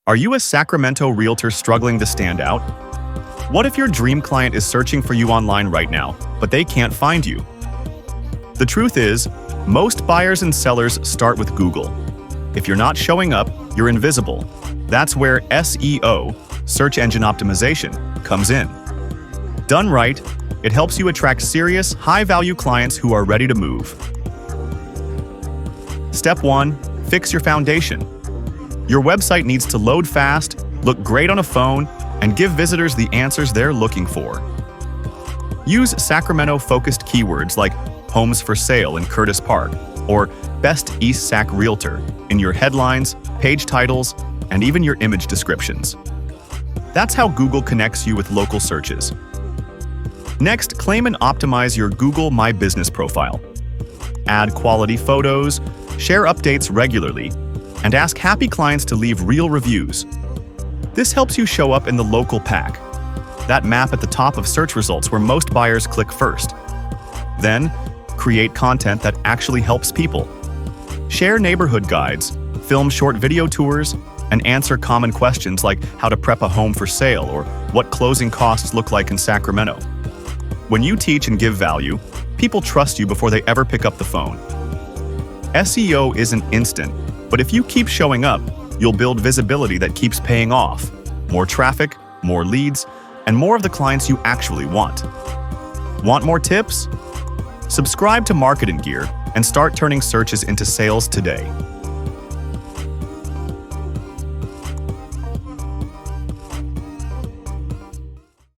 Are you a Sacramento realtor struggling to stand out? What if your dream client is searching for you online right now, but they can't find you? The truth is, most buyers and sellers start with Google. If you're not showing up, you're invisible. That's where SEO, search engine optimization, comes in. Done right, it helps you attract serious, high-value clients who are ready to move. Step 1. Fix your foundation. Your website needs to load fast, look great on a phone, and give visitors the answers they're looking for. Use Sacramento-focused keywords like homes for sale in Curtis Park or best East Sac Realtor in your headlines, page titles, and even your image descriptions. That's how Google connects you with local searches. Next, claim and optimize your Google My Business profile. Add quality photos, share updates regularly, and ask happy clients to leave real reviews. This helps you show up in the local pack, that map at the top of search results where most buyers click first. Then, create content that actually helps people. Share neighborhood guides, film short video tours, and answer common questions like how to prep a home for sale or what closing costs look like in Sacramento. When you teach and give value, people trust you before they ever pick up the phone. SEO isn't instant, but if you keep showing up, you'll build visibility that keeps paying off. More traffic, more leads, and more of the clients you actually want. Want more tips? Subscribe to MarketinGear and start turning searches into sales today.